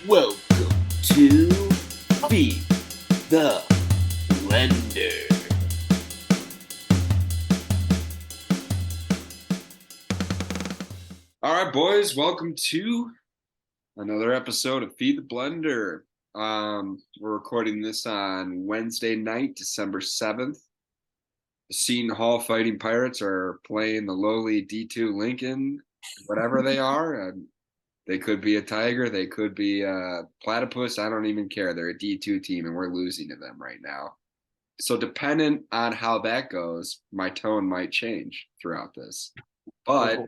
Welcome to Feed the Blender. All right, boys, welcome to another episode of Feed the Blender. We're recording this on Wednesday night, December 7th. The Seton Hall Fighting Pirates are playing the lowly D2 Lincoln, whatever they are. They could be a tiger, they could be a platypus. I don't even care. They're a D2 team, and we're losing to them right now. So, dependent on how that goes, my tone might change throughout this. But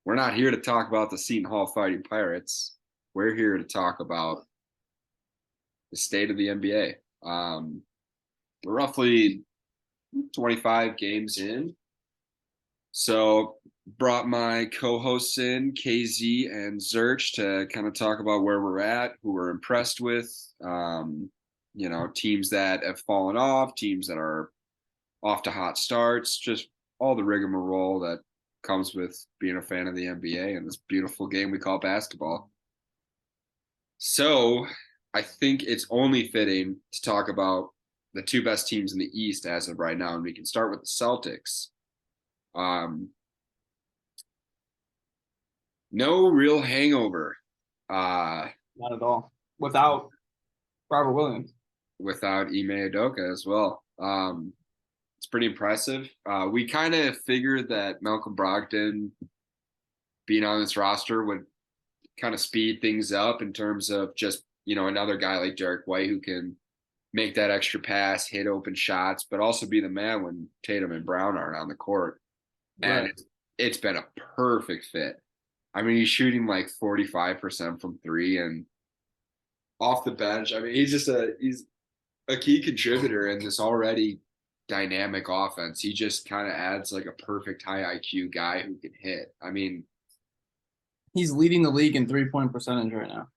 we're not here to talk about the Seton Hall Fighting Pirates. We're here to talk about the state of the NBA. We're roughly 25 games in. So brought my co-hosts in, KZ and Zerch, to kind of talk about where we're at, who we're impressed with, teams that have fallen off, teams that are off to hot starts, just all the rigmarole that comes with being a fan of the NBA and this beautiful game we call basketball. So I think it's only fitting to talk about the two best teams in the East as of right now, and we can start with the Celtics. No real hangover. Not at all. Without Robert Williams. Without Ime Udoka as well. It's pretty impressive. We kind of figured that Malcolm Brogdon being on this roster would kind of speed things up in terms of just, another guy like Derek White who can make that extra pass, hit open shots, but also be the man when Tatum and Brown aren't on the court. And Right. it's been a perfect fit. I mean, he's shooting like 45% from three and off the bench. I mean, he's a key contributor in this already dynamic offense. He just kind of adds like a perfect high IQ guy who can hit. I mean, He's leading the league in 3-point percentage right now.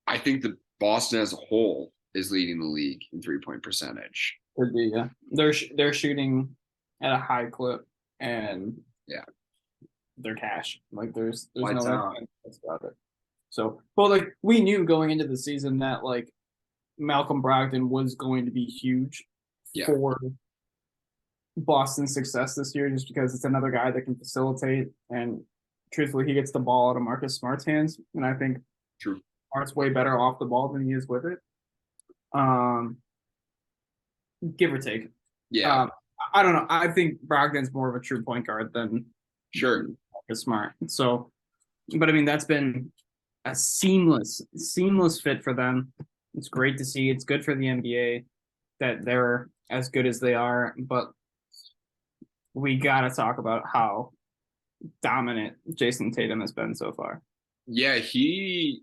I think the Boston as a whole is leading the league in 3-point percentage. Could be, yeah. They're shooting at a high clip, and yeah, they're cash. Like there's Lights no out. about it. So, but like we knew going into the season that like Malcolm Brogdon was going to be huge for Boston's success this year, just because it's another guy that can facilitate, and truthfully, he gets the ball out of Marcus Smart's hands, and I think True. Smart's way better off the ball than he is with it. Give or take. Yeah. I don't know. I think Brogdon's more of a true point guard than Marcus Smart. So, but I mean, that's been a seamless fit for them. It's great to see. It's good for the NBA that they're as good as they are, but we got to talk about how dominant Jason Tatum has been so far. Yeah, he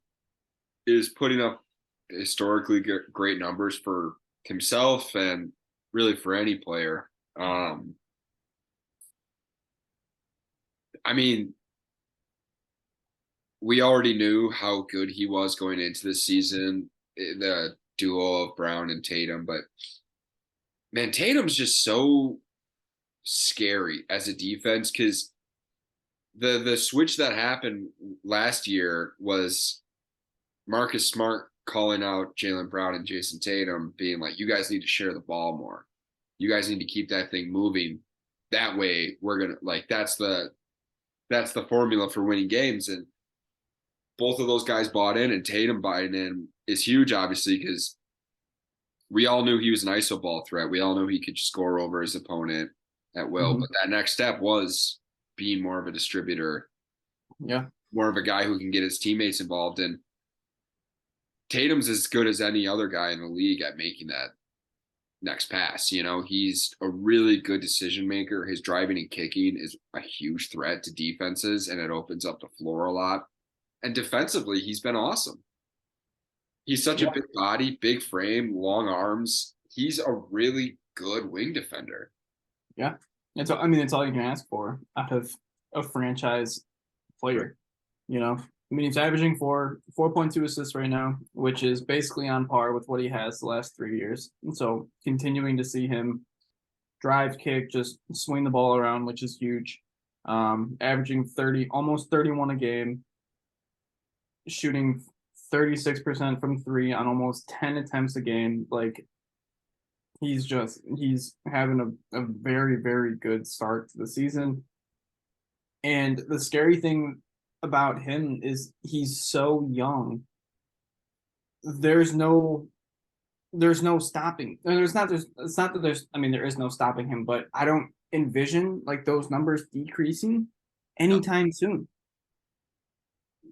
is putting up historically great numbers for himself and really for any player. I mean, we already knew how good he was going into the season, the duo of Brown and Tatum, but man, Tatum's just so scary as a defense because the switch that happened last year was Marcus Smart calling out Jaylen Brown and Jason Tatum, being like, you guys need to share the ball more. You guys need to keep that thing moving. That way we're gonna that's the formula for winning games. And both of those guys bought in, and Tatum buying in is huge, obviously, because we all knew he was an ISO ball threat. We all knew he could score over his opponent at will. Mm-hmm. But that next step was being more of a distributor. Yeah. More of a guy who can get his teammates involved. And Tatum's as good as any other guy in the league at making that next pass. He's a really good decision maker. His driving and kicking is a huge threat to defenses, and it opens up the floor a lot. And defensively, he's been awesome. He's such a big body, big frame, long arms. He's a really good wing defender. Yeah. It's all you can ask for out of a franchise player. He's averaging 4.2 assists right now, which is basically on par with what he has the last 3 years. And so continuing to see him drive, kick, just swing the ball around, which is huge. Averaging almost 31 a game, shooting 36% from three on almost 10 attempts a game. Like he's having a very, very good start to the season. And the scary thing about him is he's so young. There's no stopping. It's not that there is no stopping him, but I don't envision like those numbers decreasing anytime soon.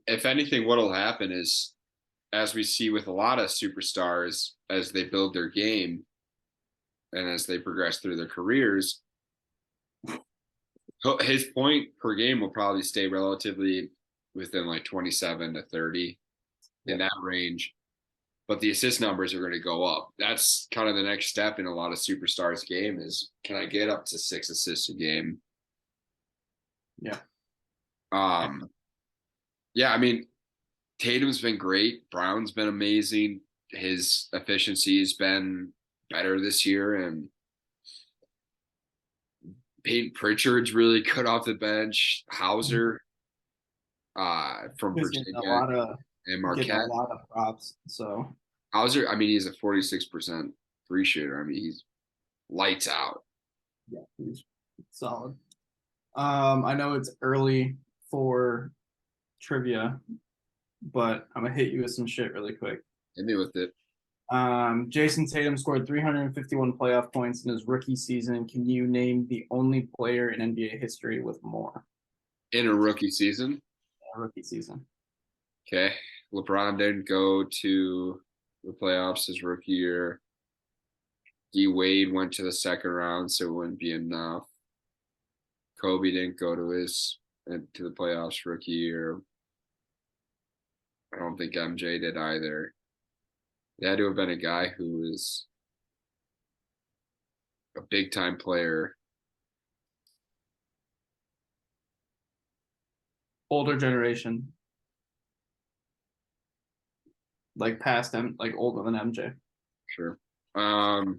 If anything, what'll happen is, as we see with a lot of superstars, as they build their game and as they progress through their careers, his point per game will probably stay relatively within like 27 to 30 in that range. But the assist numbers are going to go up. That's kind of the next step in a lot of superstars' game is, can I get up to 6 assists a game? Yeah. Yeah, I mean, Tatum's been great. Brown's been amazing. His efficiency has been better this year. And Peyton Pritchard's really good off the bench. Hauser from Virginia and Marquette. Getting a lot of props. So Hauser, I mean, he's a 46% free shooter. I mean, he's lights out. Yeah, he's solid. I know it's early for trivia, but I'm gonna hit you with some shit really quick. Hit me with it. Jason Tatum scored 351 playoff points in his rookie season. Can you name the only player in NBA history with more? In a rookie season? A rookie season. Okay. LeBron didn't go to the playoffs his rookie year. D Wade went to the second round, so it wouldn't be enough. Kobe didn't go to the playoffs rookie year. I don't think MJ did either. It had to have been a guy who was a big time player. Older generation. Like past them, like older than MJ. Sure. I'll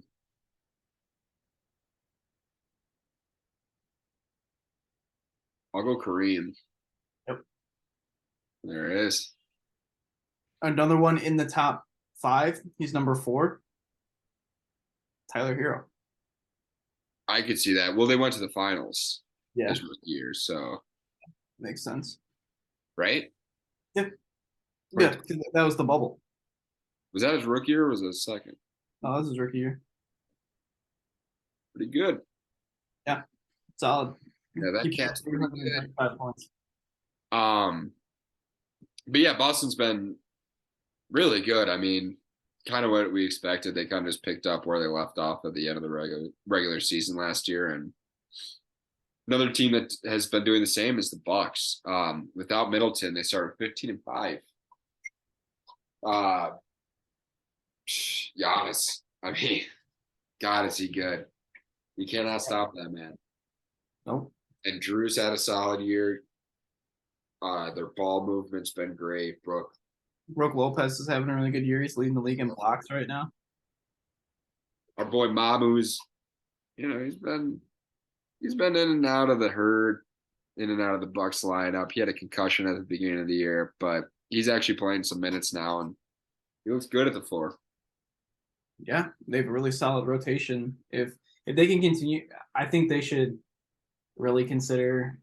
go Kareem. Yep. There it is. Another one in the top 5. He's number 4. Tyler Hero. I could see that. Well, they went to the finals this rookie year, so makes sense. Right? Yeah. Yeah, that was the bubble. Was that his rookie year or was it his second? No, this is rookie year. Pretty good. Yeah. Solid. Yeah, that cat's pretty good. 5 points. But yeah, Boston's been really good. I mean, kind of what we expected. They kind of just picked up where they left off at the end of the regular season last year. And another team that has been doing the same is the Bucks. Without Middleton, they started 15-5. Giannis, I mean, God, is he good? You cannot stop that man. Nope. And Drew's had a solid year. Their ball movement's been great. Brooke Lopez is having a really good year. He's leading the league in blocks right now. Our boy Mamu's, he's been in and out of the herd, in and out of the Bucks lineup. He had a concussion at the beginning of the year, but he's actually playing some minutes now, and he looks good at the floor. Yeah, they have a really solid rotation. If they can continue, I think they should really consider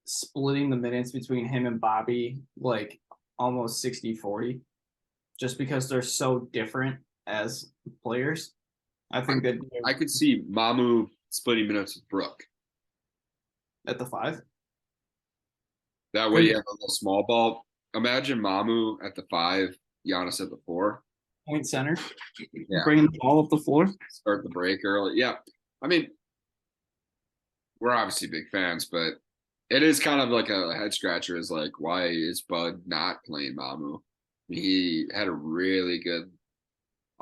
splitting the minutes between him and Bobby, like almost 60-40, just because they're so different as players. I think that I could see Mamu splitting minutes with Brooke at the 5. That way you have a little small ball. Imagine Mamu at the 5, Giannis at the 4. Point center. Yeah. Bringing the ball up the floor. Start the break early. Yeah. I mean, we're obviously big fans, but it is kind of like a head scratcher is like, why is Bud not playing Mamu? He had a really good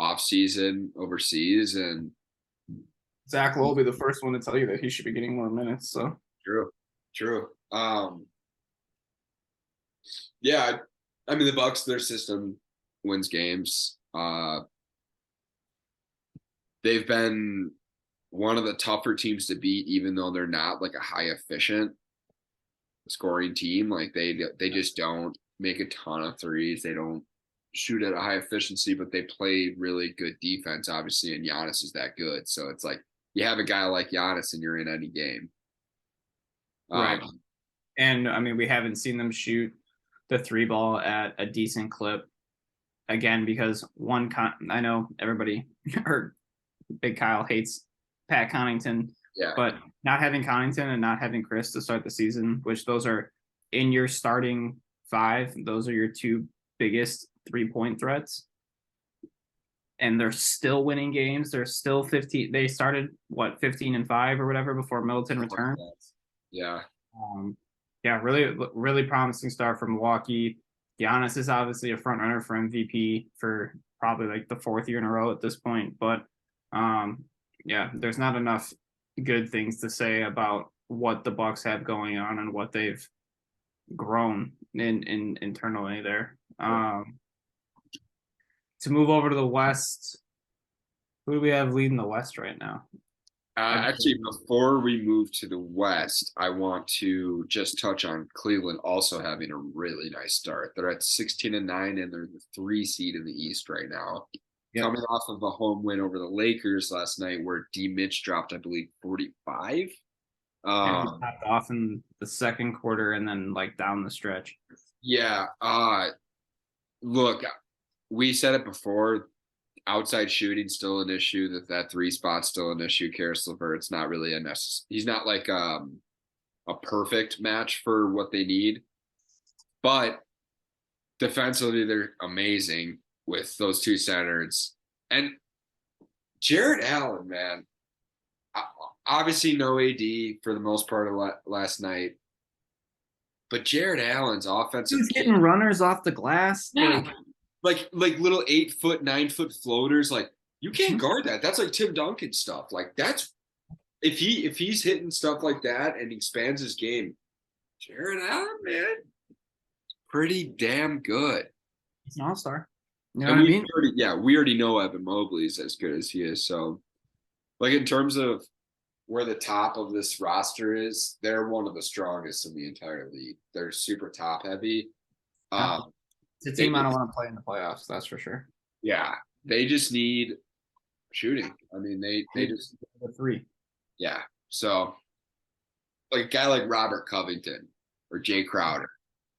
offseason overseas, and Zach Lowe will be the first one to tell you that he should be getting more minutes. So true. Yeah, I mean the Bucks, their system wins games. They've been one of the tougher teams to beat, even though they're not like a high efficient scoring team. Like they just don't make a ton of threes. They don't shoot at a high efficiency, but they play really good defense, obviously, and Giannis is that good. So it's like you have a guy like Giannis and you're in any game. Right. And I mean, we haven't seen them shoot the three ball at a decent clip again because I know everybody or Big Kyle hates Pat Connaughton, but not having Connaughton and not having Chris to start the season, which those are in your starting five, those are your two biggest 3-point threats. And they're still winning games. They're still 15. They started 15-5 or whatever before Middleton returned. Yeah. Really, really promising start from Milwaukee. Giannis is obviously a front runner for MVP for probably like the fourth year in a row at this point. But there's not enough good things to say about what the Bucks have going on and what they've grown in internally there. To move over to the West, who do we have leading the West right now? Actually, before we move to the West, I want to just touch on Cleveland also having a really nice start. They're at 16-9, and they're the 3 seed in the East right now. Yep. Coming off of a home win over the Lakers last night, where D. Mitch dropped, I believe, 45. And he popped off in the second quarter, and then like down the stretch. Yeah. Look, we said it before. Outside shooting still an issue. That 3 spot's still an issue. Karis LeVert's not really a necessary. He's not like a perfect match for what they need, but defensively they're amazing with those 2 centers. And Jared Allen, man, obviously no AD for the most part of last night, but Jared Allen's offensive. He's getting runners off the glass. Yeah. Like little 8-foot, 9-foot floaters. Like you can't guard that. That's like Tim Duncan stuff. Like that's if he's hitting stuff like that and expands his game, Jared Allen, man, pretty damn good. He's an all-star. You know what I mean? We already know Evan Mobley's as good as he is. So, like in terms of where the top of this roster is, they're one of the strongest in the entire league. They're super top heavy. It's a team I don't want to play in the playoffs, that's for sure. Yeah, they just need shooting. I mean, they just the 3. Yeah, so like a guy like Robert Covington or Jay Crowder.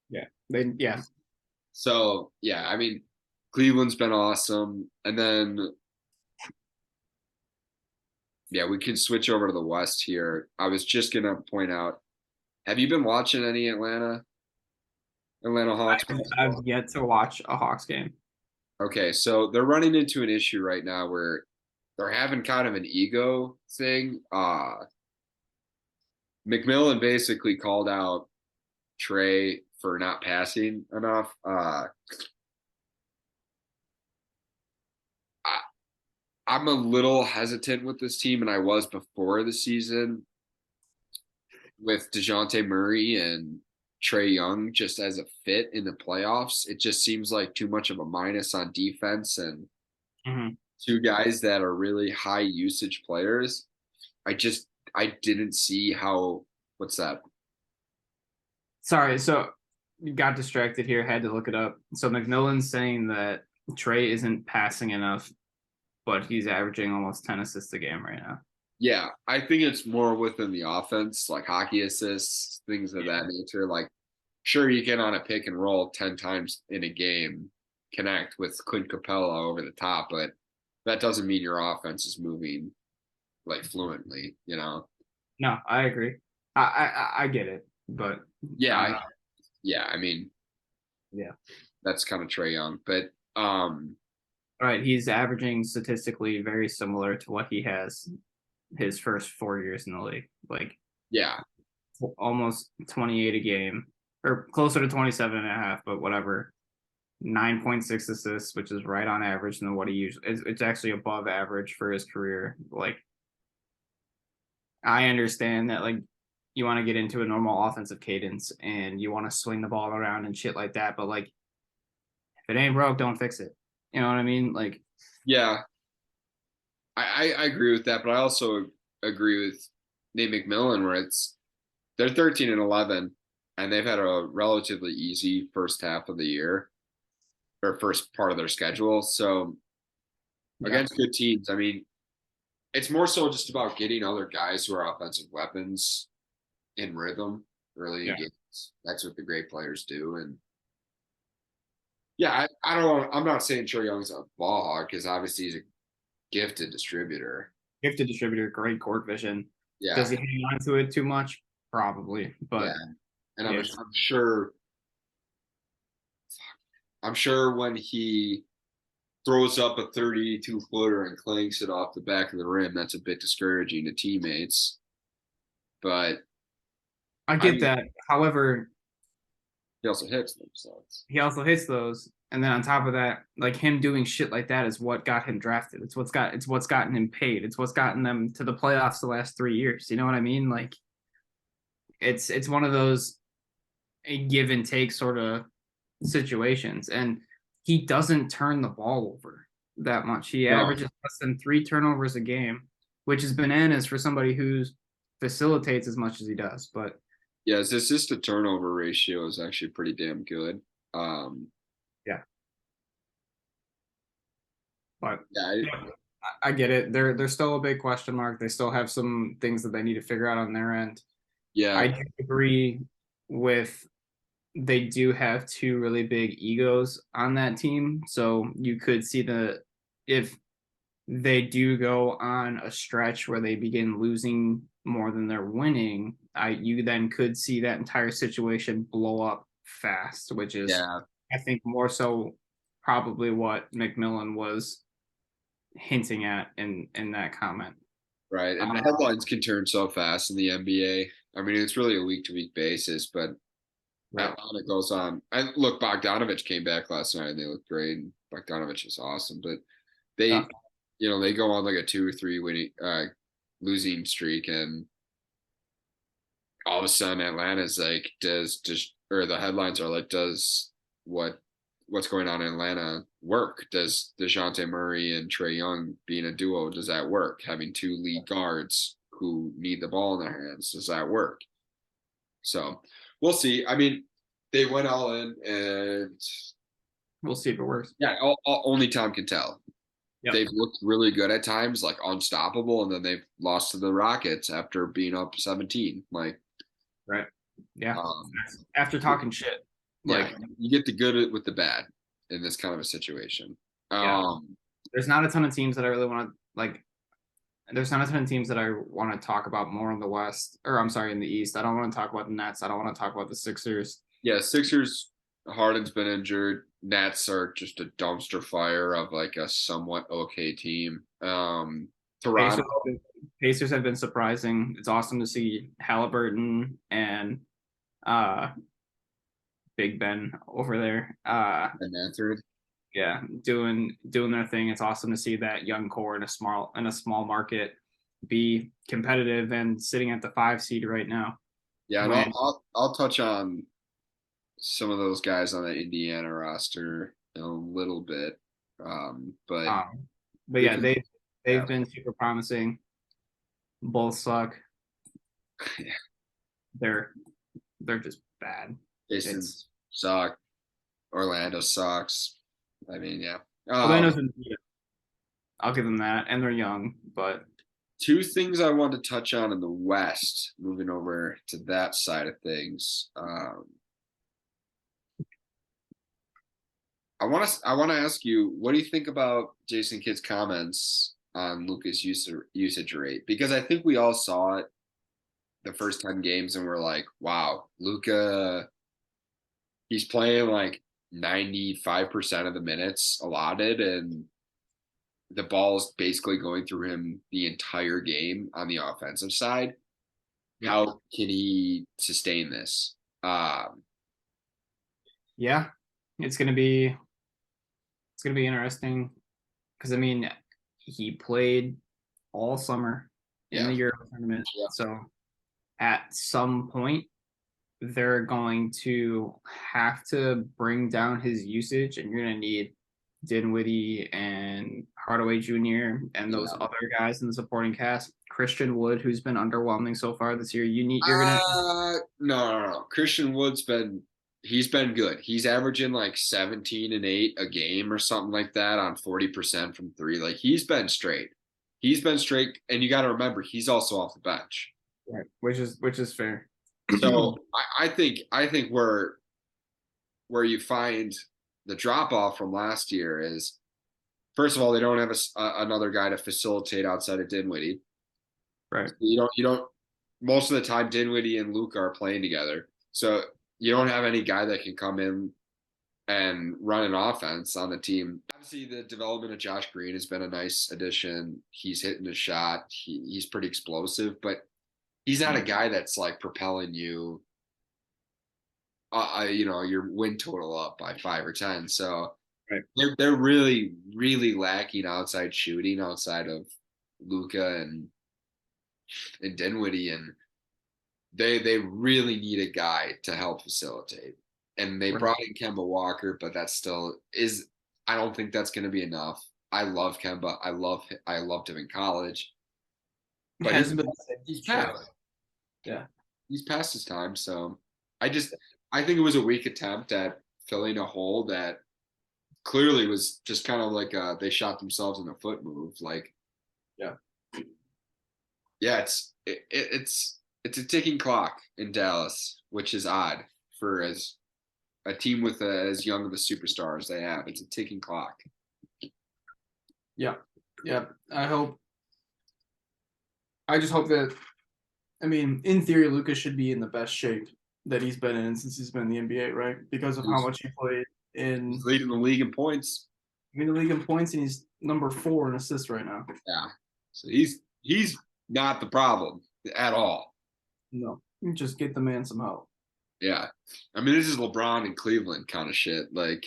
Yeah. So yeah, I mean, Cleveland's been awesome, and then we can switch over to the West here. I was just gonna point out, have you been watching any Atlanta Hawks? I've yet to watch a Hawks game. Okay, so they're running into an issue right now where they're having kind of an ego thing. McMillan basically called out Trey for not passing enough. I'm a little hesitant with this team, and I was before the season with DeJounte Murray and Trae Young just as a fit in the playoffs. It just seems like too much of a minus on defense and 2 guys that are really high usage players. I didn't see how. What's that? Sorry, so you got distracted here. Had to look it up. So McMillan's saying that Trey isn't passing enough, but he's averaging almost 10 assists a game right now. Yeah, I think it's more within the offense, like hockey assists, things of that nature. Like, sure, you get on a pick and roll 10 times in a game, connect with Clint Capella over the top, but that doesn't mean your offense is moving like fluently, you know? No, I agree. I get it, but yeah, I mean, yeah, that's kind of Trae Young, but right, he's averaging statistically very similar to what he has his first 4 years in the league. Like, yeah, almost 28 a game, or closer to 27 and a half, but whatever. 9.6 assists, which is right on average than what he usually is. It's actually above average for his career. Like, I understand that, like, you want to get into a normal offensive cadence and you want to swing the ball around and shit like that, but like, if it ain't broke, don't fix it. You know what I mean? Like, yeah, I agree with that, but I also agree with Nate McMillan where they're 13-11. and they've had a relatively easy first half of the year or first part of their schedule. So against good teams, I mean, it's more so just about getting other guys who are offensive weapons in rhythm early in games. That's what the great players do. And yeah, I don't. I'm not saying Trae Young's a ball hog because obviously he's a gifted distributor. Gifted distributor, great court vision. Yeah. Does he hang on to it too much? Probably, but and I'm sure. I'm sure when he throws up a 32-footer and clanks it off the back of the rim, that's a bit discouraging to teammates. But I get that. However, he also hits them. So he also hits those, and then on top of that, like him doing shit like that is what got him drafted. It's what's gotten him paid. It's what's gotten them to the playoffs the last 3 years. You know what I mean? Like it's one of those a give and take sort of situations, and he doesn't turn the ball over that much. He averages less than 3 turnovers a game, which is bananas for somebody who's facilitates as much as he does. But yeah, his assist to turnover ratio is actually pretty damn good. But I get it. They're still a big question mark. They still have some things that they need to figure out on their end. Yeah, I do agree with they do have 2 really big egos on that team. So you could see if they do go on a stretch where they begin losing more than they're winning, you then could see that entire situation blow up fast, which is I think more so probably what McMillan was hinting at in that comment. Right. And the headlines can turn so fast in the NBA. I mean, it's really a week-to-week basis, but it goes on. And look, Bogdanovich came back last night and they looked great. And Bogdanovich is awesome, but they, they go on like a 2 or 3 winning, losing streak, and all of a sudden Atlanta's like, or the headlines are like, does what's going on in Atlanta work? Does DeJounte Murray and Trae Young being a duo, does that work? Having 2 lead guards who need the ball in their hands, does that work? So we'll see. I mean, they went all in, and we'll see if it works. Yeah, only time can tell. Yep. They've looked really good at times, like unstoppable, and then they've lost to the Rockets after being up 17. Like, right? Yeah. After talking shit. Like you get the good with the bad in this kind of a situation. There's not a ton of teams that I really want to like. There's not a ton of teams that I want to talk about more in the West, or I'm sorry, in the East. I don't want to talk about the Nets. I don't want to talk about the Sixers. Yeah, Sixers. Harden's been injured. Nets are just a dumpster fire of like a somewhat okay team. Toronto. Pacers have been surprising. It's awesome to see Halliburton and Big Ben over there. And answered. Yeah, doing their thing. It's awesome to see that young core in a small market be competitive and sitting at the 5 seed right now. Yeah, and I'll touch on some of those guys on the Indiana roster in a little bit. But yeah, they've been super promising. Both suck. Yeah. They're just bad. Pistons suck. Orlando sucks. I mean, yeah. Orlando's I'll give them that, and they're young. But 2 things I want to touch on in the West. Moving over to that side of things. I want to ask you, what do you think about Jason Kidd's comments on Luka's usage rate? Because I think we all saw it the first 10 games and we're like, wow, Luka, he's playing like 95% of the minutes allotted, and the ball is basically going through him the entire game on the offensive side. Yeah. How can he sustain this? Yeah, it's gonna be interesting because I mean he played all summer in the Euro tournament, so at some point they're going to have to bring down his usage, and you're going to need Dinwiddie and Hardaway Jr. and those other guys in the supporting cast. Christian Wood, who's been underwhelming so far this year. You're gonna no. Christian Wood's he's been good. He's averaging like 17 and 8 a game or something like that on 40% from three. Like he's been straight. And you got to remember he's also off the bench. Right, which is fair. So I think where you find the drop off from last year is, first of all, they don't have another guy to facilitate outside of Dinwiddie. Right. You don't. Most of the time, Dinwiddie and Luka are playing together, so you don't have any guy that can come in and run an offense on the team. Obviously, the development of Josh Green has been a nice addition. He's hitting his shot. He's pretty explosive, but he's not a guy that's like propelling you, your win total up by 5 or 10. So right. they're really, really lacking outside shooting outside of Luka and Dinwiddie, and they really need a guy to help facilitate. And they brought in Kemba Walker, but that still is. I don't think that's going to be enough. I love Kemba. I loved him in college. But he's past. Yeah, he's past his time. So I think it was a weak attempt at filling a hole that clearly was just kind of like they shot themselves in the foot move. Like, it's a ticking clock in Dallas, which is odd for as a team with as young of a superstar as they have. It's a ticking clock. Yeah. I just hope that, I mean, in theory, Luka should be in the best shape that he's been in since he's been in the NBA, right? Because of how much he played in. He's leading the league in points. And he's number 4 in assists right now. Yeah. So he's not the problem at all. No. Just get the man some help. Yeah. I mean, this is LeBron in Cleveland kind of shit. Like.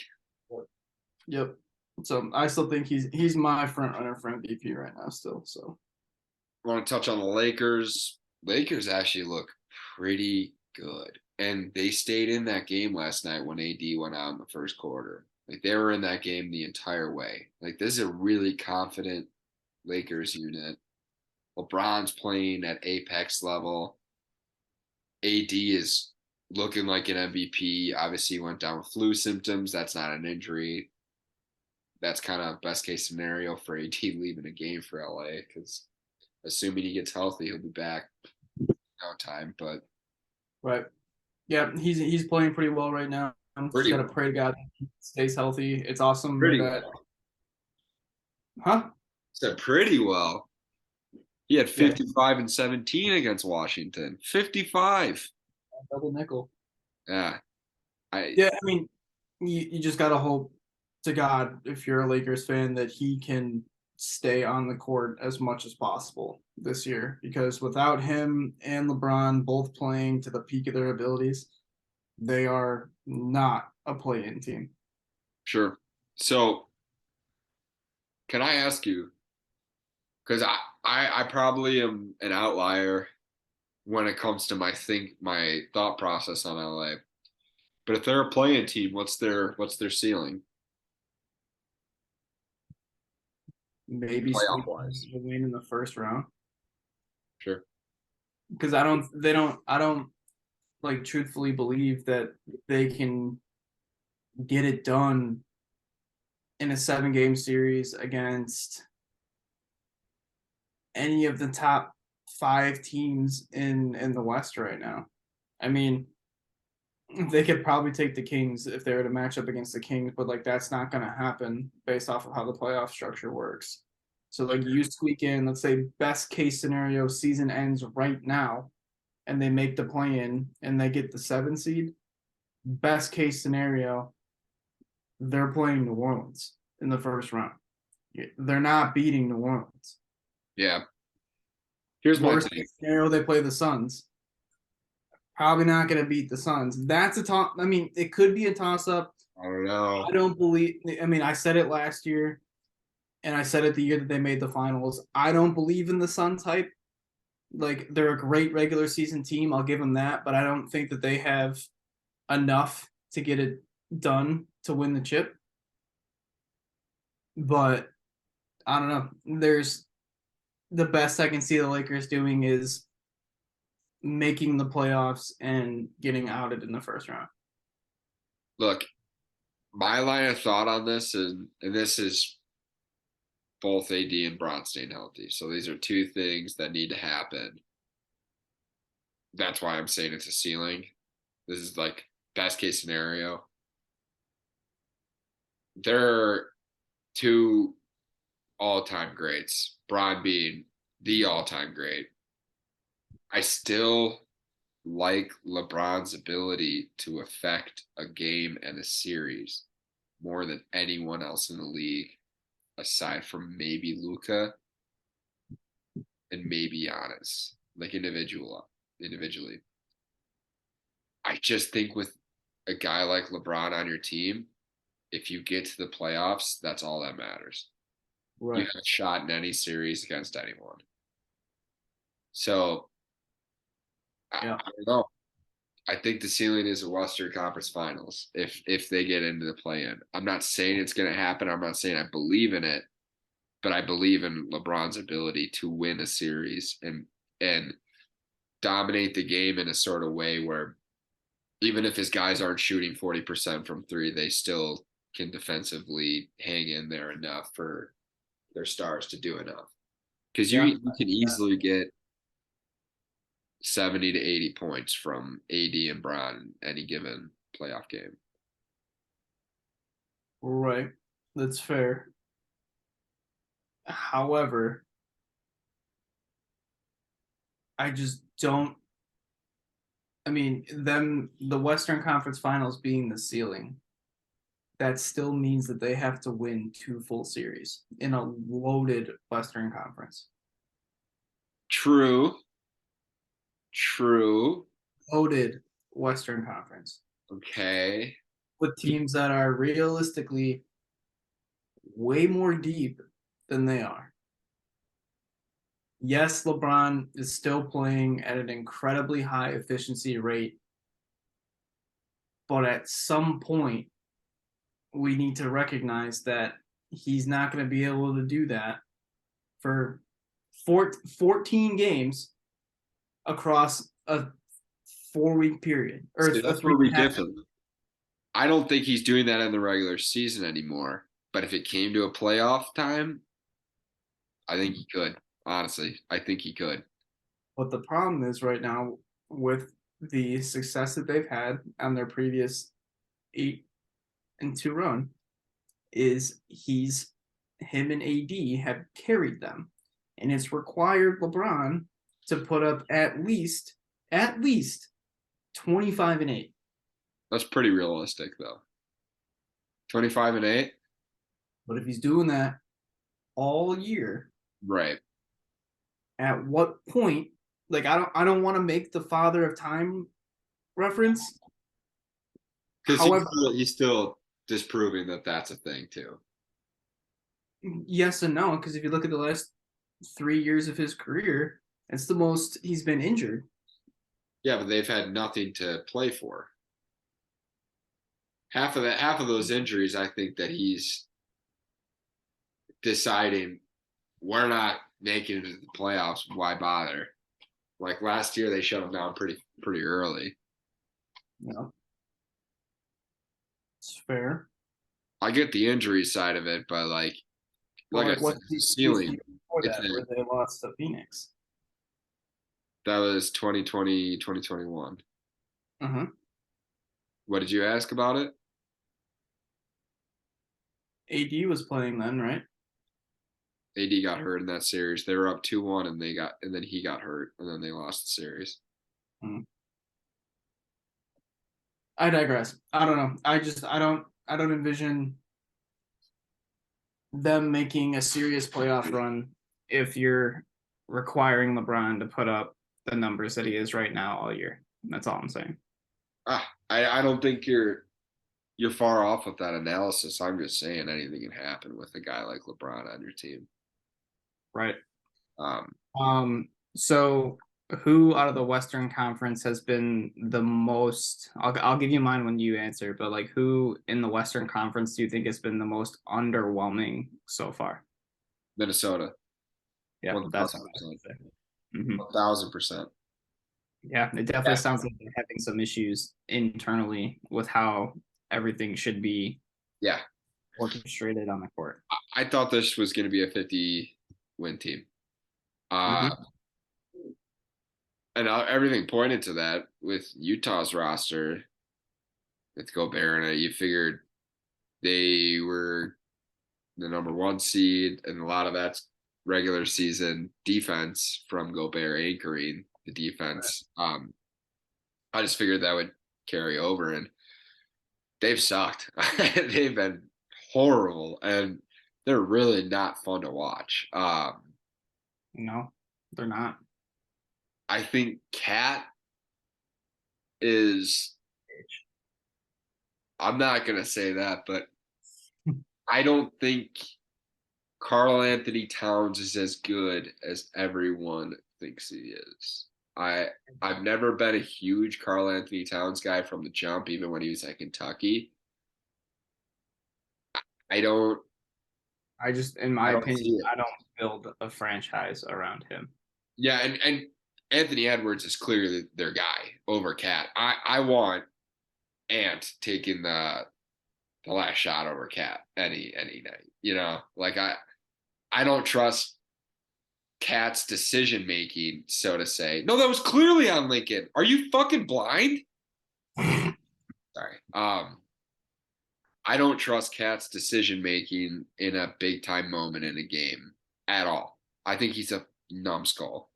Yep. So I still think he's my front runner for MVP right now still. So I want to touch on the Lakers. Lakers actually look pretty good. And they stayed in that game last night when AD went out in the first quarter. Like they were in that game the entire way. Like this is a really confident Lakers unit. LeBron's playing at apex level. AD is looking like an MVP. Obviously, he went down with flu symptoms. That's not an injury. That's kind of best case scenario for AD leaving a game for LA because assuming he gets healthy, he'll be back in no time. But right, yeah, he's playing pretty well right now. Just gotta pray to God he stays healthy. It's awesome. Huh? Said pretty well. He had 55 and 17 against Washington. 55. Double nickel. Yeah. I mean, you just gotta hope to God, if you're a Lakers fan, that he can stay on the court as much as possible this year, because without him and LeBron both playing to the peak of their abilities, they are not a play-in team. Sure. So can I ask you, because I probably am an outlier when it comes to my thought process on LA, but if they're a play-in team, what's their ceiling? Maybe win in the first round. Sure. Because I don't like truthfully believe that they can get it done in a 7-game series against any of the top 5 teams in the West right now. I mean, they could probably take the Kings if they were to match up against the Kings, but like that's not going to happen based off of how the playoff structure works. So like you squeak in, let's say best case scenario, season ends right now, and they make the play-in and they get the 7 seed. Best case scenario, they're playing New Orleans in the first round. They're not beating New Orleans. Yeah. Here's my worst case scenario, they play the Suns. Probably not going to beat the Suns. That's a toss. I mean, it could be a toss-up. I don't know. I don't believe. I mean, I said it last year, and I said it the year that they made the finals. I don't believe in the Suns hype. Like, they're a great regular season team. I'll give them that, but I don't think that they have enough to get it done to win the chip. But I don't know. There's the best I can see the Lakers doing is making the playoffs and getting outed in the first round. Look, my line of thought on this is, and this is both AD and Bron staying healthy. So these are two things that need to happen. That's why I'm saying it's a ceiling. This is like best case scenario. There are two all-time greats, Bron being the all-time great. I still like LeBron's ability to affect a game and a series more than anyone else in the league, aside from maybe Luka and maybe Giannis, like individually. I just think with a guy like LeBron on your team, if you get to the playoffs, that's all that matters. Right. You have a shot in any series against anyone. So I don't know. I think the ceiling is a Western Conference Finals if they get into the play-in. I'm not saying it's going to happen. I'm not saying I believe in it, but I believe in LeBron's ability to win a series and dominate the game in a sort of way where even if his guys aren't shooting 40% from three, they still can defensively hang in there enough for their stars to do enough. Because you can easily get 70 to 80 points from AD and Bron in any given playoff game. Right. That's fair. However, I just don't. I mean, the Western Conference Finals being the ceiling, that still means that they have to win 2 full series in a loaded Western Conference. True. Loaded Western Conference. Okay. With teams that are realistically way more deep than they are. Yes, LeBron is still playing at an incredibly high efficiency rate, but at some point, we need to recognize that he's not going to be able to do that for 14 games across a 4-week period. Or See, that's where we differ. I don't think he's doing that in the regular season anymore. But if it came to a playoff time, I think he could. Honestly, I think he could. But the problem is right now with the success that they've had on their previous 8-2 run is him and AD have carried them. And it's required LeBron to put up at least 25-8. That's pretty realistic though. 25-8. But if he's doing that all year, right? At what point? Like I don't want to make the father of time reference. Because he's still disproving that that's a thing too. Yes and no, because if you look at the last 3 years of his career, it's the most he's been injured. Yeah, but they've had nothing to play for. Half of those injuries, I think that he's deciding we're not making it to the playoffs. Why bother? Like last year, they shut him down pretty early. Yeah, it's fair. I get the injury side of it, but like I said, the ceiling. Before that, where they lost to Phoenix. That was 2020, 2021. Uh-huh. What did you ask about it? AD was playing then, right? AD got hurt in that series. They were up 2-1 and then he got hurt and then they lost the series. I digress. I don't know. I don't envision them making a serious playoff run if you're requiring LeBron to put up the numbers that he is right now all year. That's all I'm saying. I don't think you're far off with that analysis. I'm just saying anything can happen with a guy like LeBron on your team. Right. Um, So who out of the Western Conference has been the most? I'll give you mine when you answer, but like who in the Western Conference do you think has been the most underwhelming so far? Minnesota. Yeah, 1,000%. that's what I would say. Mhm. 1,000%. Yeah, it definitely sounds like they're having some issues internally with how everything should be Yeah. orchestrated on the court. I thought this was going to be a 50-win team. And everything pointed to that with Utah's roster with Gobert in it. You figured they were the number 1 seed, and a lot of that's regular season defense from Gobert anchoring the defense. I just figured that would carry over, and they've sucked. They've been horrible, and they're really not fun to watch. No, they're not. I think Cat is. I'm not gonna say that, but I don't think Karl Anthony Towns is as good as everyone thinks he is. I've never been a huge Karl Anthony Towns guy from the jump, even when he was at Kentucky. I don't. I just, in my I don't opinion, see it. I don't build a franchise around him. Yeah, and Anthony Edwards is clearly their guy over Cat. I want Ant taking the last shot over Cat any night. You know, like I don't trust Cat's decision making, so to say. No, that was clearly on Lincoln. Are you fucking blind? Sorry. I don't trust Cat's decision making in a big time moment in a game at all. I think he's a numbskull.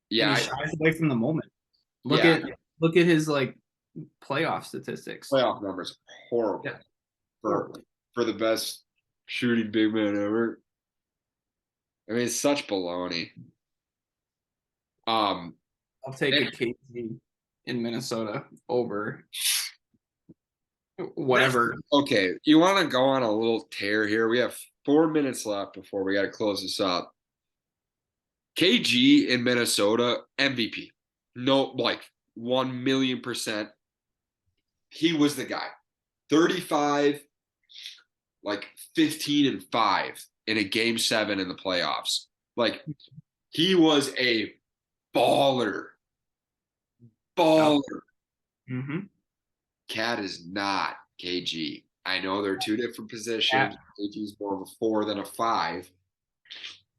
Yeah, And he shies away from the moment. Look yeah. at his like playoff statistics. Playoff numbers horrible Yeah. for the best shooting big man ever. I mean, it's such baloney. I'll take a KG in Minnesota over whatever. Okay, you want to go on a little tear here? We have 4 minutes left before we got to close this up. KG in Minnesota, MVP. No, like 1,000,000%. He was the guy. 35, like 15-5 in a game 7 in the playoffs. Like he was a baller. Mm-hmm. Cat is not KG. I know they're 2 different positions. KG's more of a 4 than a 5,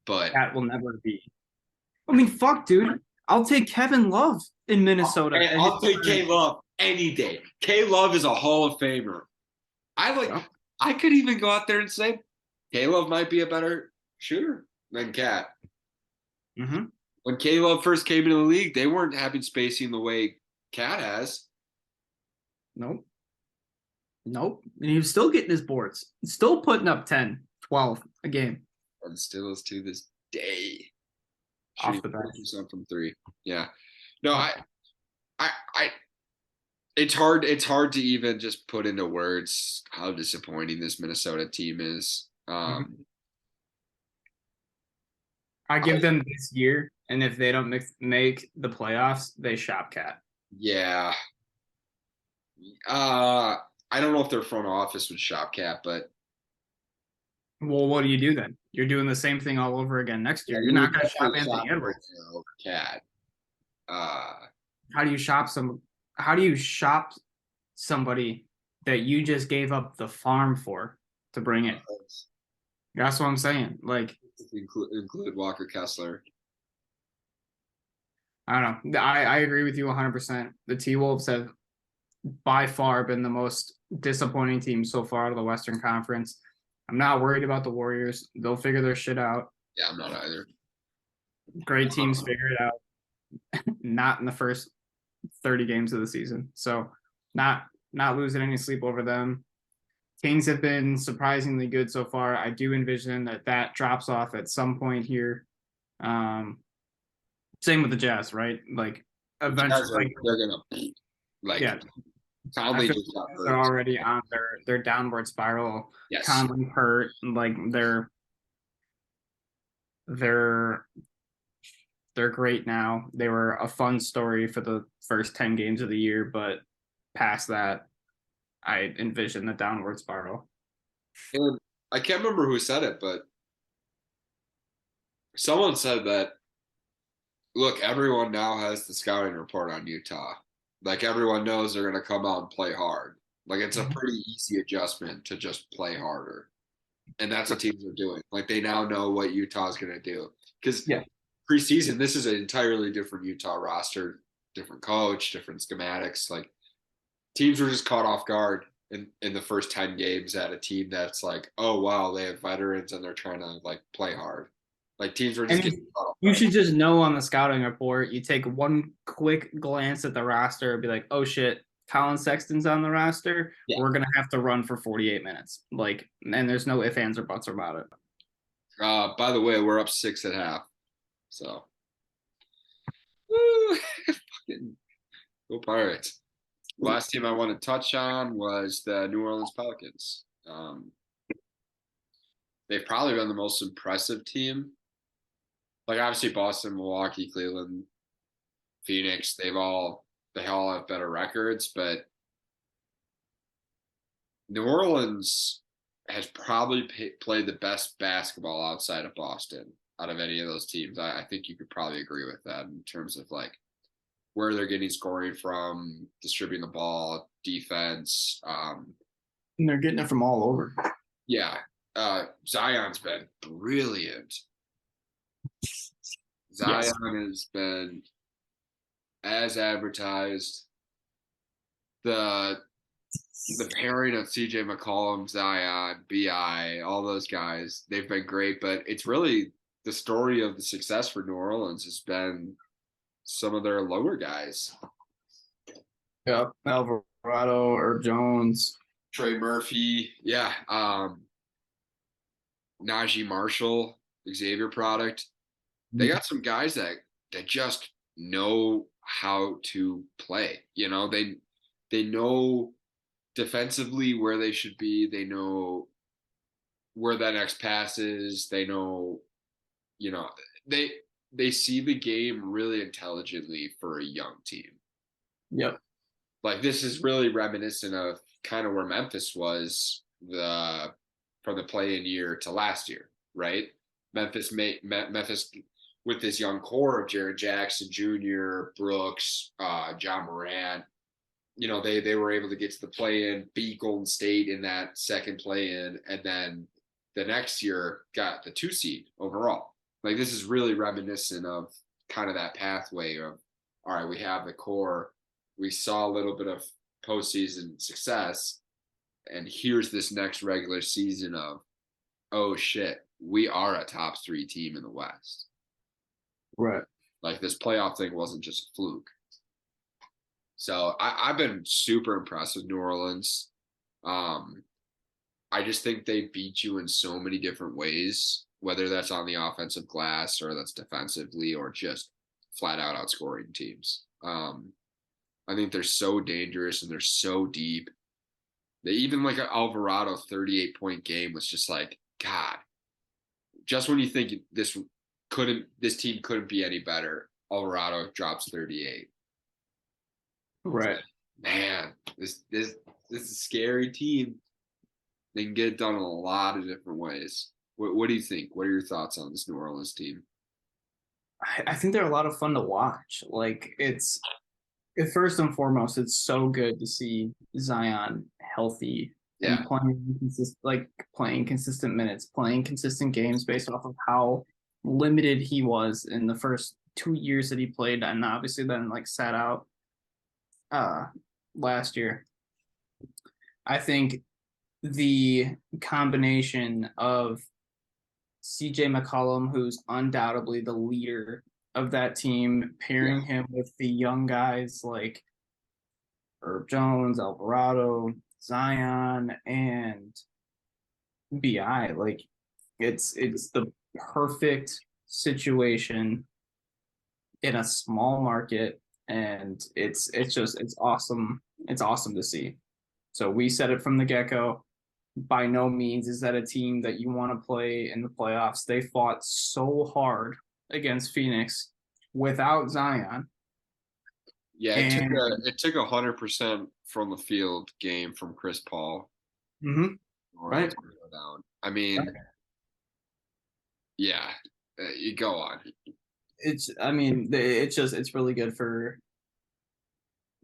but Cat will never be. I mean, fuck, dude. I'll take Kevin Love in Minnesota. I'll take K Love any day. K Love is a Hall of Famer. I could even go out there and say K Love might be a better shooter than Cat. Mm-hmm. When K Love first came into the league, they weren't having spacing the way Cat has. Nope. And he was still getting his boards. Still putting up 10, 12 a game. And still is to this day. Off the bench. From 3. Yeah. No, it's hard to even just put into words how disappointing this Minnesota team is. I give them this year, and if they don't make the playoffs, they shop Cat. Yeah. I don't know if their front office would shop Cat, but well, what do you do then? You're doing the same thing all over again next year. You're not going to shop Anthony Edwards. Cat. How do you shop somebody that you just gave up the farm for to bring it? That's what I'm saying. Like include Walker Kessler. I don't know. I agree with you 100%. The T-Wolves have by far been the most disappointing team so far out of the Western Conference. I'm not worried about the Warriors. They'll figure their shit out. Yeah, I'm not either. Great teams figure it out. Not in the first 30 games of the season. So not losing any sleep over them. Kings have been surprisingly good so far. I do envision that drops off at some point here. Same with the Jazz, right? Like eventually, they're gonna yeah. Conley they're already on their downward spiral. Yes. Conley hurt, like They're great now. They were a fun story for the first 10 games of the year, but past that, I envision the downward spiral. And I can't remember who said it, but someone said that, look, everyone now has the scouting report on Utah. Like, everyone knows they're going to come out and play hard. Like, it's a pretty easy adjustment to just play harder. And that's what teams are doing. Like, they now know what Utah is going to do. Because preseason, this is an entirely different Utah roster, different coach, different schematics. Like, teams were just caught off guard in the first 10 games at a team that's like, oh, wow, they have veterans and they're trying to, like, play hard. Like, teams were just getting caught off guard. You should just know on the scouting report, you take one quick glance at the roster and be like, oh, shit, Colin Sexton's on the roster. Yeah. We're going to have to run for 48 minutes. Like, and there's no ifs, ands, or buts about it. By the way, we're up 6.5. So, woo, fucking go Pirates. Last team I want to touch on was the New Orleans Pelicans. They've probably been the most impressive team. Like, obviously Boston, Milwaukee, Cleveland, Phoenix, they all have better records, but New Orleans has probably played the best basketball outside of Boston out of any of those teams. I think you could probably agree with that in terms of like where they're getting scoring from, distributing the ball, defense. And they're getting it from all over. Yeah. Zion's been brilliant. Zion has been as advertised. The pairing of CJ McCollum, Zion, BI, all those guys, they've been great, but it's really the story of the success for New Orleans has been some of their lower guys. Yeah, Alvarado, Herb Jones, Trey Murphy, Najee Marshall, Xavier product. They got some guys that just know how to play. You know, they know defensively where they should be. They know where that next pass is. They know, you know, they see the game really intelligently for a young team. Yep. Like, this is really reminiscent of kind of where Memphis was from the play-in year to last year, right? Memphis with this young core of Jaren Jackson Jr., Brooks, John Morant. You know, they were able to get to the play-in, beat Golden State in that second play-in, and then the next year got the 2 seed overall. Like, this is really reminiscent of kind of that pathway of, all right, we have the core. We saw a little bit of postseason success, and here's this next regular season of, oh, shit, we are a top 3 team in the West. Right. Like, this playoff thing wasn't just a fluke. So I've been super impressed with New Orleans. I just think they beat you in so many different ways, whether that's on the offensive glass or that's defensively or just flat out outscoring teams. I think they're so dangerous and they're so deep. They even like an Alvarado 38-point game was just like, God, just when you think this team couldn't be any better, Alvarado drops 38. Right. Man, this is a scary team. They can get it done in a lot of different ways. What do you think? What are your thoughts on this New Orleans team? I think they're a lot of fun to watch. Like, first and foremost, it's so good to see Zion healthy and playing consistent minutes, playing consistent games based off of how limited he was in the first 2 years that he played, and obviously then like sat out last year. I think the combination of CJ McCollum, who's undoubtedly the leader of that team, pairing him with the young guys like Herb Jones, Alvarado, Zion, and BI, like it's the perfect situation in a small market, and it's awesome. It's awesome to see. So we said it from the get-go. by no means is that a team that you want to play in the playoffs. They fought so hard against Phoenix without Zion. Yeah, it took 100% from the field game from Chris Paul. Mm-hmm. Right. Down. I mean, right. Yeah, you go on. It's really good for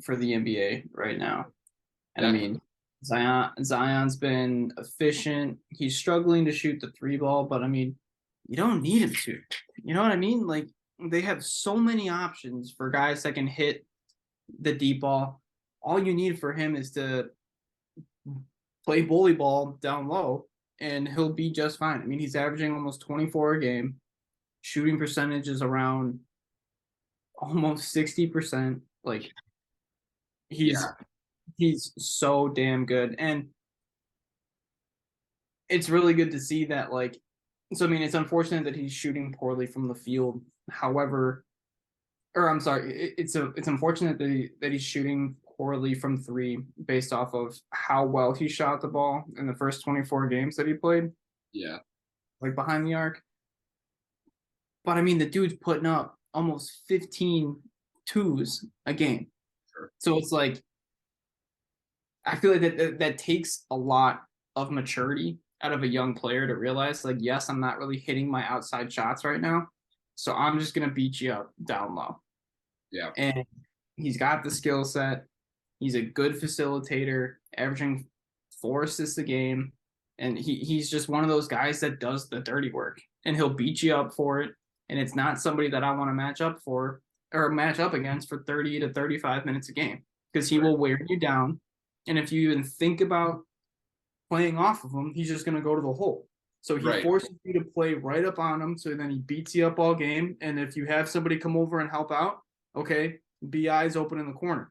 the NBA right now. And definitely. I mean, Zion's been efficient. He's struggling to shoot the 3 ball, but I mean, you don't need him to. You know what I mean? Like, they have so many options for guys that can hit the deep ball. All you need for him is to play bully ball down low, and he'll be just fine. I mean, he's averaging almost 24 a game. Shooting percentage is around almost 60%. Like, he's so damn good. And it's really good to see that, like, so I mean, it's unfortunate that he's shooting poorly from the field. However, or I'm sorry, it's unfortunate that he's shooting poorly from 3 based off of how well he shot the ball in the first 24 games that he played. Yeah. Like behind the arc. But I mean, the dude's putting up almost 15 twos a game. Sure. So it's like, I feel like that takes a lot of maturity out of a young player to realize, like, yes, I'm not really hitting my outside shots right now, so I'm just going to beat you up down low. Yeah. And he's got the skill set. He's a good facilitator, averaging 4 assists a game. And he's just one of those guys that does the dirty work, and he'll beat you up for it. And it's not somebody that I want to match up against for 30 to 35 minutes a game, because he will wear you down. And if you even think about playing off of him, he's just going to go to the hole. So he forces you to play right up on him. So then he beats you up all game. And if you have somebody come over and help out, okay, BI's open in the corner.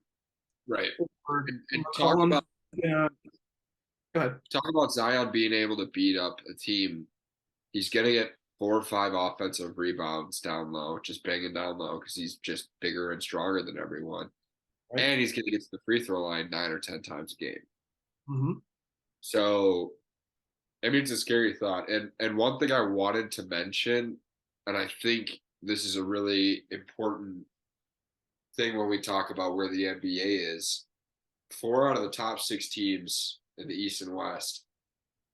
Right. And talk about go ahead. Talk about Zion being able to beat up a team. He's going to get 4 or 5 offensive rebounds down low, just banging down low, because he's just bigger and stronger than everyone. Right. And he's going to get to the free throw line 9 or 10 times a game. Mm-hmm. So, I mean, it's a scary thought. And one thing I wanted to mention, and I think this is a really important thing when we talk about where the NBA is, 4 out of the top 6 teams in the East and West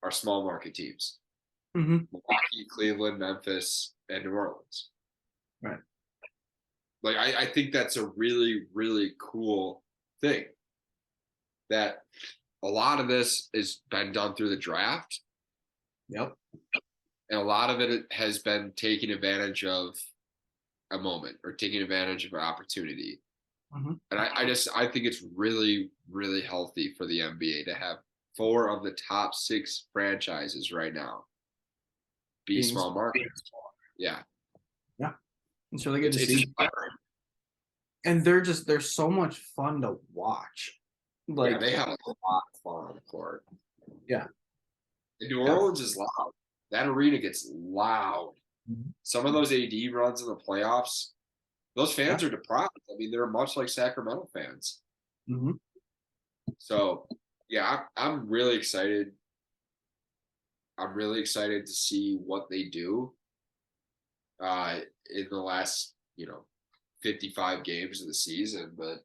are small market teams. Mm-hmm. Milwaukee, Cleveland, Memphis, and New Orleans. Right. Like, I think that's a really, really cool thing, that a lot of this has been done through the draft. Yep. And a lot of it has been taking advantage of a moment or taking advantage of an opportunity. Mm-hmm. And I think it's really, really healthy for the NBA to have 4 of the top 6 franchises right now be small market. Yeah. Yeah. It's really good to see. Inspiring. And they're so much fun to watch. Like, yeah, they have a lot of fun on the court. Yeah. And New Orleans is loud. That arena gets loud. Mm-hmm. Some of those AD runs in the playoffs, those fans are deprived. I mean, they're much like Sacramento fans. Mm-hmm. So, yeah, I'm really excited. I'm really excited to see what they do in the last, 55 games of the season. But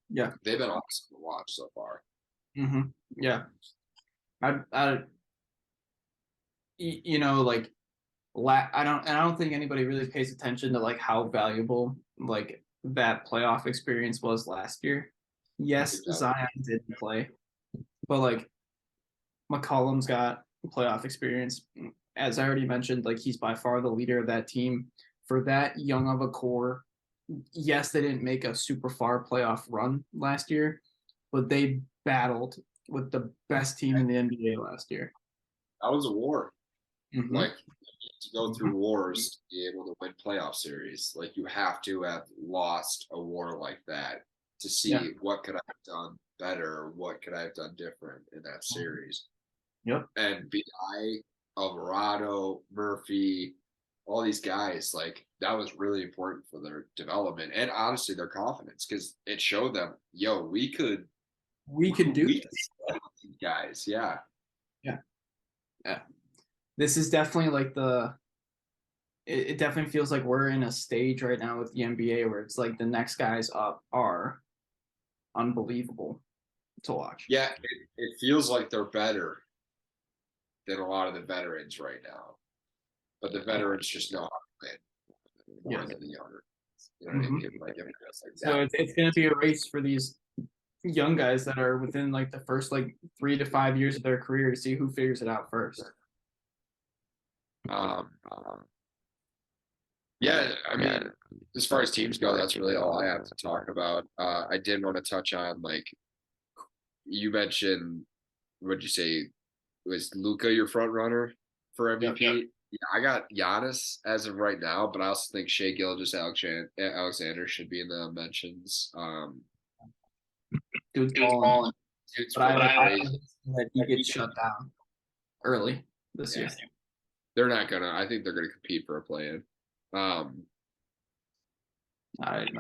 yeah, they've been awesome to watch so far. Mm-hmm. Yeah, I don't think anybody really pays attention to, like, how valuable, like, that playoff experience was last year. Yes, Zion didn't play, but, like, McCollum's got playoff experience. As I already mentioned, like, he's by far the leader of that team. For that young of a core, yes, they didn't make a super far playoff run last year, but they battled with the best team in the NBA last year. That was a war. Mm-hmm. Like, to go through wars to be able to win playoff series, like, you have to have lost a war like that to see what could I have done better, what could I have done different in that series. Yep. And B.I., Alvarado, Murphy, all these guys, like, that was really important for their development and honestly their confidence, because it showed them, we could do this. Guys, yeah. Yeah. This is definitely like it definitely feels like we're in a stage right now with the NBA where it's like the next guys up are unbelievable to watch. Yeah, it feels like they're better than a lot of the veterans right now. But the veterans just know how to win more than the younger. You know what I mean? Like, so it's going to be a race for these young guys that are within like the first like 3 to 5 years of their career to see who figures it out first. Yeah, I mean, as far as teams go, that's really all I have to talk about. I did want to touch on, like, you mentioned, what'd you say? Was Luka your front runner for MVP? Yep. Yeah, I got Giannis as of right now, but I also think Shai Gilgeous-Alexander should be in the mentions. Dude's balling. But I that he gets shut down early this year. They're not gonna. I think they're gonna compete for a play-in. I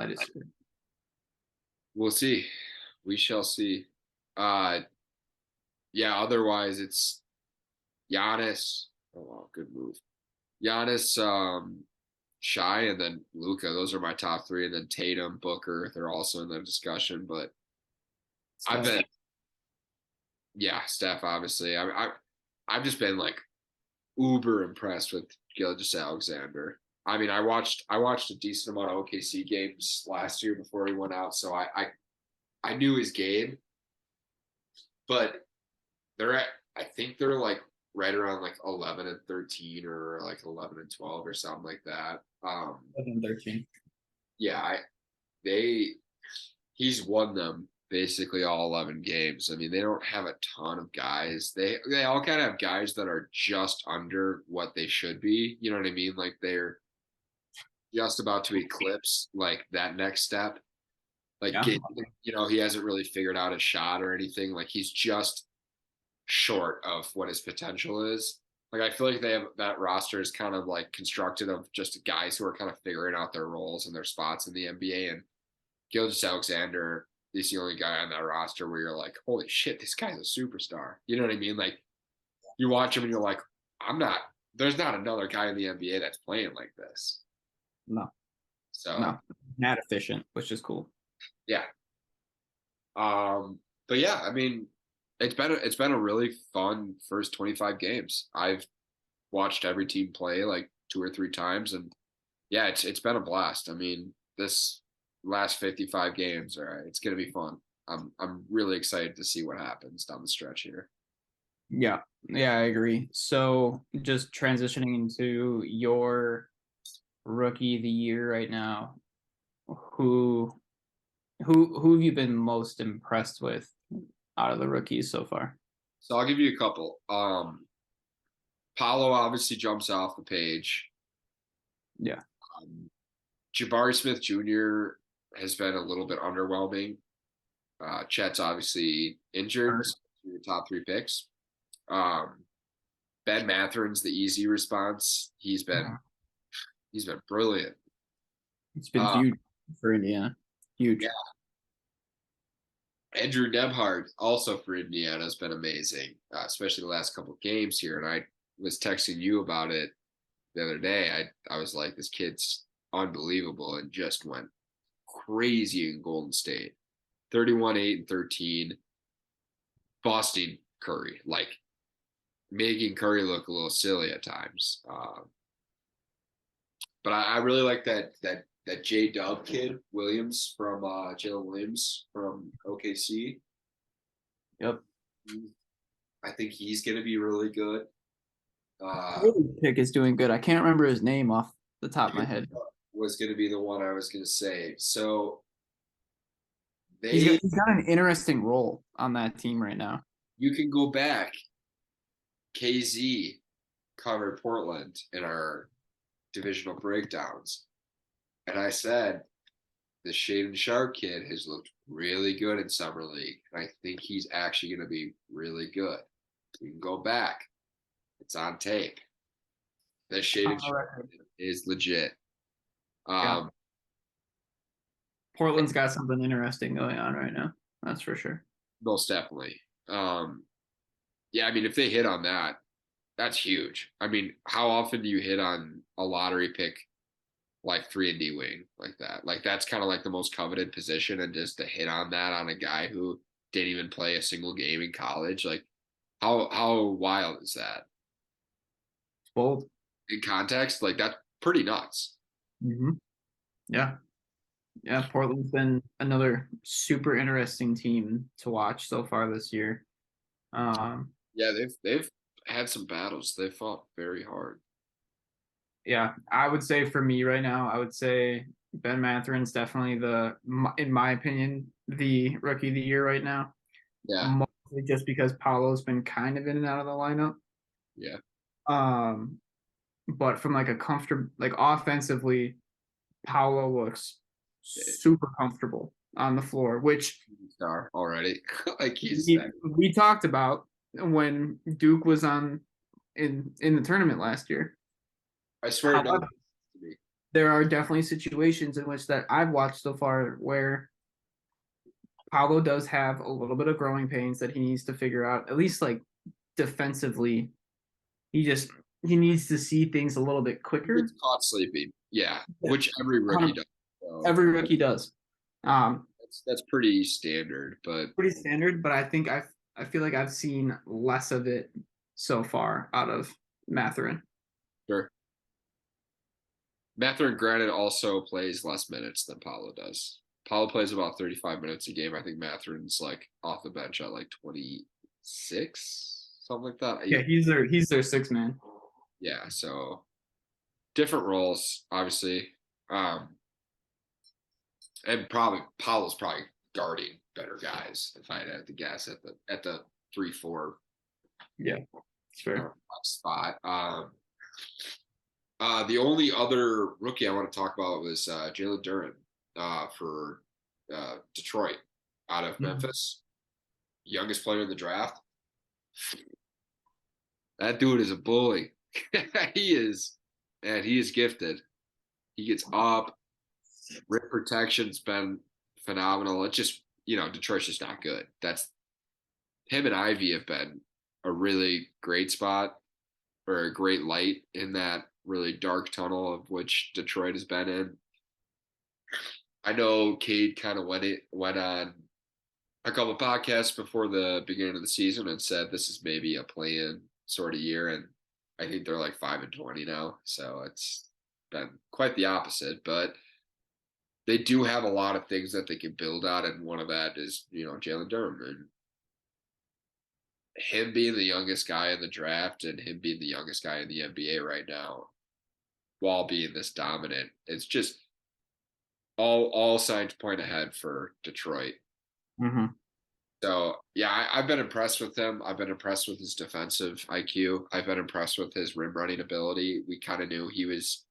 disagree. We'll see. We shall see. Yeah. Otherwise, it's Giannis. Oh, wow, good move. Giannis, Shai, and then Luka. Those are my top three. And then Tatum, Booker. They're also in the discussion. But Steph. Steph. Obviously, I've just been like uber impressed with Gilgeous-Alexander. I mean, I watched a decent amount of OKC games last year before he went out, so I knew his game, but I think they're like right around like 11-13 or like 11-12 or something like that. 11-13. Yeah, he's won them basically all 11 games. I mean, they don't have a ton of guys. They all kind of have guys that are just under what they should be. You know what I mean? Like they're just about to eclipse like that next step. Like, he hasn't really figured out a shot or anything. Like he's just short of what his potential is. Like I feel like that roster is kind of like constructed of just guys who are kind of figuring out their roles and their spots in the NBA. And Gilgeous-Alexander is the only guy on that roster where you're like, holy shit, this guy's a superstar. You know what I mean? Like you watch him and you're like, there's not another guy in the NBA that's playing like this. No. So not efficient, which is cool. Yeah. But yeah, I mean, it's been a really fun first 25 games. I've watched every team play like 2 or 3 times, and yeah, it's been a blast. I mean, this last 55 games, all right, it's gonna be fun. I'm really excited to see what happens down the stretch here. Yeah, I agree. So just transitioning into your rookie of the year right now, who have you been most impressed with out of the rookies so far? So I'll give you a couple. Paolo obviously jumps off the page. Yeah. Jabari Smith Jr. has been a little bit underwhelming. Chet's obviously injured. So your top 3 picks. Ben Matherin's the easy response. He's been brilliant. It's been huge for Indiana. Huge. Yeah. Andrew Nebhard, also for Indiana, has been amazing, especially the last couple of games here. And I was texting you about it the other day. I was like, this kid's unbelievable, and just went crazy in Golden State. 31, 8, and 13. Busting Curry, like making Curry look a little silly at times. But I really like that J-Dub kid, Williams from Jalen Williams from OKC. Yep. I think he's going to be really good. Pick is doing good. I can't remember his name off the top of my head. Was going to be the one I was going to say. So he's got an interesting role on that team right now. You can go back. KZ covered Portland in our divisional breakdowns. And I said, the Shaden Sharp kid has looked really good in Summer League. And I think he's actually going to be really good. You can go back. It's on tape. The Shaden Sharp is legit. Portland's got something interesting going on right now. That's for sure. Most definitely. Yeah, I mean, if they hit on that, that's huge. I mean, how often do you hit on a lottery pick like 3-and-D wing like that? Like that's kind of like the most coveted position, and just to hit on that on a guy who didn't even play a single game in college, like how wild is that? Bold. In context, like that's pretty nuts. Mm-hmm. Yeah. Yeah, Portland's been another super interesting team to watch so far this year. Yeah, they've had some battles. They fought very hard. Yeah, I would say for me right now, I would say Ben Matherin's definitely in my opinion, the rookie of the year right now. Yeah, Mostly just because Paolo's been kind of in and out of the lineup. yeah. But from like a comfortable, like offensively, Paolo looks super comfortable on the floor, which Star already. Like we talked about when Duke was on in the tournament last year. I swear to God. There are definitely situations in which that I've watched so far where Paolo does have a little bit of growing pains that he needs to figure out, at least like defensively. He needs to see things a little bit quicker. It's caught sleeping. Yeah, which every rookie does. So. Every rookie does. That's pretty standard, but pretty standard. But I think I feel like I've seen less of it so far out of Matherin. Sure. Matherin, granted, also plays less minutes than Paolo does. Paolo plays about 35 minutes a game. I think Matherin's like off the bench at like 26, something like that. Yeah, he's their sixth man. Yeah, so different roles, obviously. And probably Paolo's probably guarding better guys, if I had to guess, at the 3-4. Yeah, it's fair. Spot. The only other rookie I want to talk about was Jalen Duren for Detroit out of Memphis. Youngest player in the draft. That dude is a bully. He is gifted. He gets up. Rim protection's been phenomenal. It's just, Detroit's just not good. That's him and Ivy have been a really great spot or a great light in that really dark tunnel of which Detroit has been in. I know Cade kind of went on a couple podcasts before the beginning of the season and said this is maybe a play-in sort of year, and I think they're like 5-20 now, so it's been quite the opposite. But they do have a lot of things that they can build on, and one of that is Jalen Duren, and him being the youngest guy in the draft and him being the youngest guy in the NBA right now, while being this dominant, it's just all signs point ahead for Detroit. Mm-hmm. So yeah, I've been impressed with him. I've been impressed with his defensive IQ. I've been impressed with his rim running ability. We kind of knew he was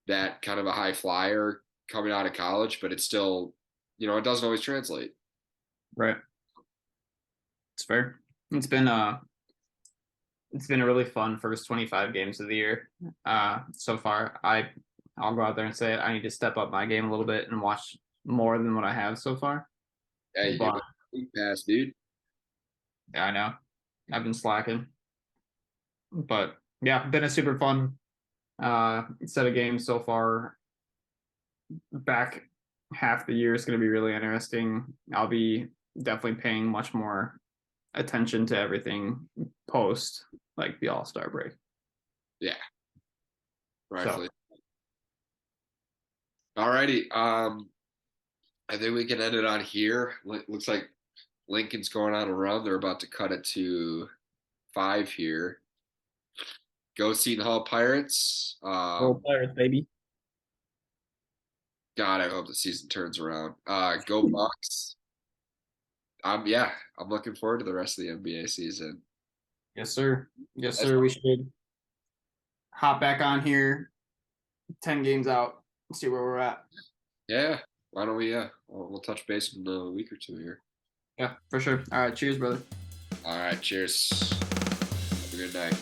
that kind of a high flyer coming out of college, but it's still, it doesn't always translate. Right. It's fair. It's been a really fun first 25 games of the year so far. I'll go out there and say it. I need to step up my game a little bit and watch more than what I have so far. Yeah, you got a pass, dude. Yeah, I know. I've been slacking. But yeah, been a super fun set of games so far. Back half the year is going to be really interesting. I'll be definitely paying much more attention to everything post like the All-Star break. Yeah. Right. So. All righty. I think we can end it on here. Looks like Lincoln's going on a run. They're about to cut it to 5 here. Go Seton Hall Pirates. Go Pirates, baby. God, I hope the season turns around. Go Bucks. I'm looking forward to the rest of the NBA season. Yes, sir. Yes, sir. We should hop back on here 10 games out and see where we're at. Yeah. Why don't we, we'll touch base in a week or two here. Yeah, for sure. All right. Cheers, brother. All right. Cheers. Have a good night.